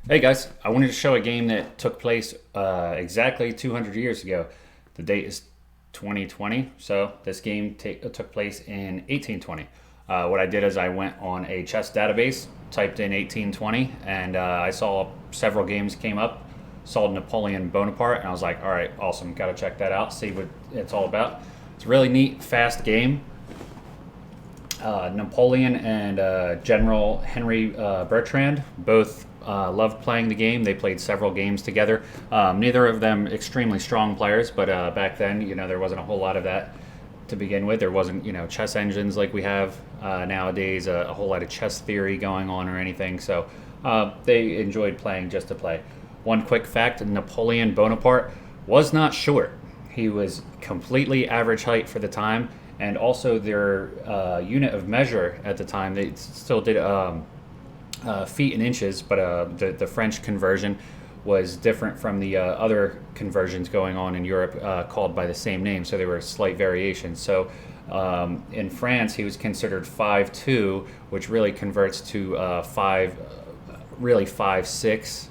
Hey guys, I wanted to show a game that took place exactly 200 years ago. The date is 2020, so this game took place in 1820. What I did is I went on a chess database, typed in 1820, and I saw several games came up. Saw Napoleon Bonaparte, and I was like, all right, awesome, gotta check that out, see what it's all about. It's a really neat, fast game. Napoleon and General Henri Bertrand both loved playing the game. They played several games together. Neither of them extremely strong players, but back then, there wasn't a whole lot of that to begin with. There wasn't, chess engines like we have nowadays, a whole lot of chess theory going on or anything. So they enjoyed playing just to play. One quick fact, Napoleon Bonaparte was not short. He was completely average height for the time. And also their unit of measure at the time, they still did feet and inches, but the French conversion was different from the other conversions going on in Europe called by the same name, so there were slight variations. So in France, he was considered 5'2", which really converts to 5'6"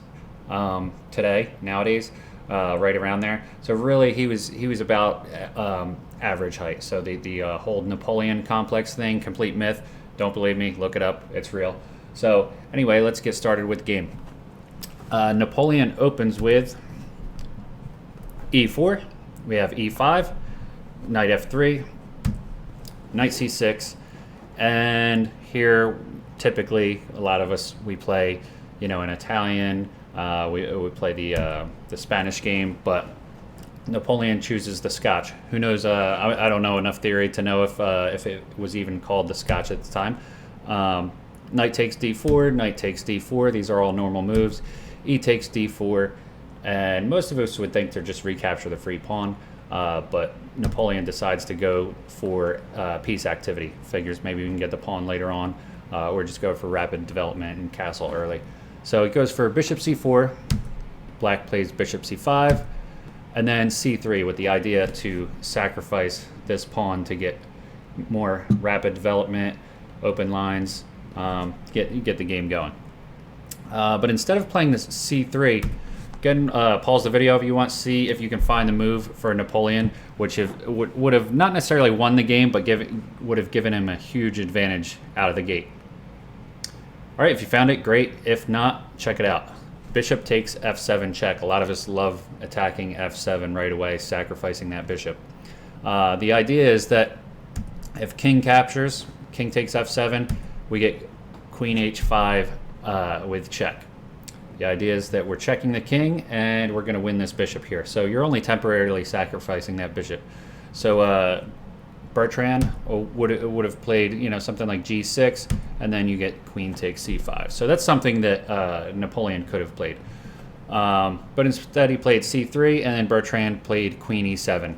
today, nowadays. Right around there. So really, he was about average height. So the whole Napoleon complex thing, complete myth. Don't believe me? Look it up. It's real. So anyway, let's get started with the game. Napoleon opens with e4. We have e5, knight f3, knight c6, and here typically a lot of us we play, in Italian. We play the Spanish game, but Napoleon chooses the Scotch. Who knows? I don't know enough theory to know if it was even called the Scotch at the time. Knight takes d4, knight takes d4. These are all normal moves. E takes d4, and most of us would think they're just recapture the free pawn, but Napoleon decides to go for piece activity. Figures maybe we can get the pawn later on, or just go for rapid development and castle early. So it goes for bishop c4, black plays bishop c5, and then c3 with the idea to sacrifice this pawn to get more rapid development, open lines, get the game going. But instead of playing this c3, again, pause the video if you want, see if you can find the move for Napoleon, which would have not necessarily won the game, but would have given him a huge advantage out of the gate. All right, if you found it, great. If not, check it out. Bishop takes f7 check. A lot of us love attacking f7 right away, sacrificing that bishop. The idea is that if king captures, king takes f7, we get queen h5 with check. The idea is that we're checking the king, and we're going to win this bishop here. So you're only temporarily sacrificing that bishop. So Bertrand would have played, something like g6, and then you get queen takes c5. So that's something that Napoleon could have played. But instead he played c3, and then Bertrand played queen e7.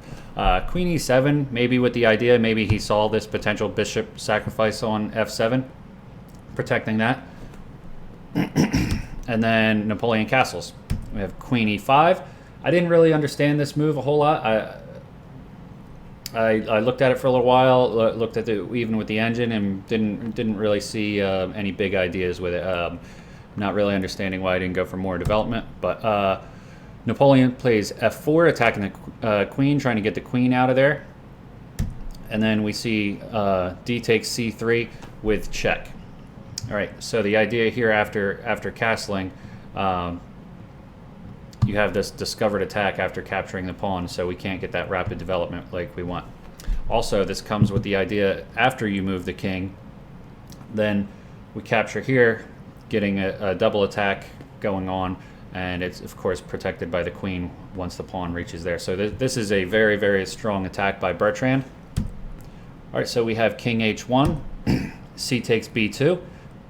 Queen e7, maybe with the idea, maybe he saw this potential bishop sacrifice on f7, protecting that. And then Napoleon castles. We have queen e5. I didn't really understand this move a whole lot. I looked at it for a little while, looked at it even with the engine, and didn't really see any big ideas with it. Not really understanding why I didn't go for more development. But Napoleon plays f4, attacking the queen, trying to get the queen out of there. And then we see d takes c3 with check. All right, so the idea here after castling, you have this discovered attack after capturing the pawn, so we can't get that rapid development like we want. Also, this comes with the idea after you move the king, then we capture here, getting a double attack going on, and it's of course protected by the queen once the pawn reaches there. So this is a very, very strong attack by Bertrand. All right, so we have king h1, c takes b2,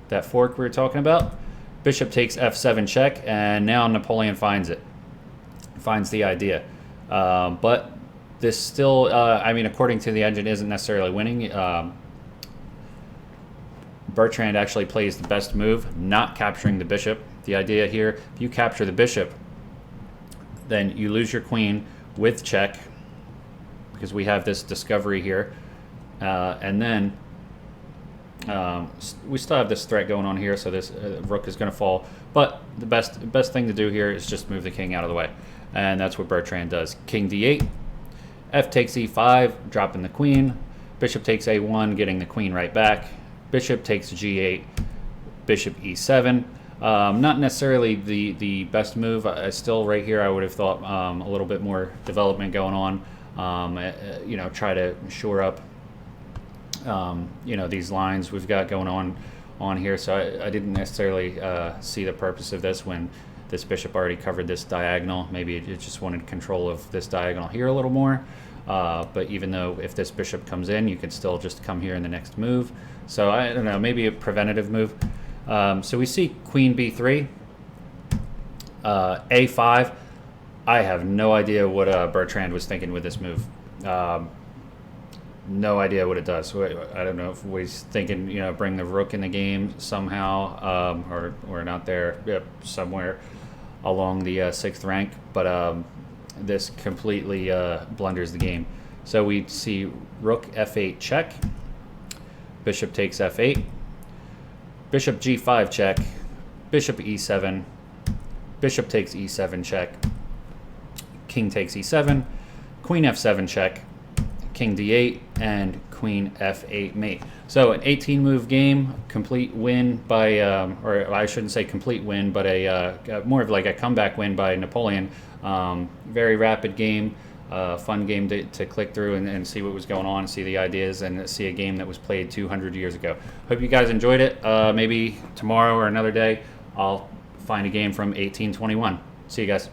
that fork we were talking about. Bishop takes f7 check, and now Napoleon finds the idea. But this still, according to the engine, isn't necessarily winning. Bertrand actually plays the best move, not capturing the bishop. The idea here, if you capture the bishop, then you lose your queen with check, because we have this discovery here. And then We still have this threat going on here, so this rook is going to fall. But the best thing to do here is just move the king out of the way, and that's what Bertrand does. King d8, f takes e5, dropping the queen. Bishop takes a1, getting the queen right back. Bishop takes g8, bishop e7. Not necessarily the best move. Still, right here, I would have thought a little bit more development going on. You know, try to shore up you know, these lines we've got going on here. So I didn't necessarily see the purpose of this when this bishop already covered this diagonal. Maybe it just wanted control of this diagonal here a little more. But even though if this bishop comes in, you could still just come here in the next move. So I don't know, maybe a preventative move. So we see queen b3, a5. I have no idea what Bertrand was thinking with this move. No idea what it does. I don't know if he's thinking, you know, bring the rook in the game somehow, or not there, somewhere along the 6th rank. But this completely blunders the game. So we see rook f8 check, bishop takes f8, bishop g5 check, bishop e7, bishop takes e7 check, king takes e7, queen f7 check, king d8, and queen f8 mate. So an 18 move game, complete win by, or I shouldn't say complete win, but a more of like a comeback win by Napoleon. Very rapid game, fun game to click through and see what was going on, see the ideas, and see a game that was played 200 years ago. Hope you guys enjoyed it. Maybe tomorrow or another day, I'll find a game from 1821. See you guys.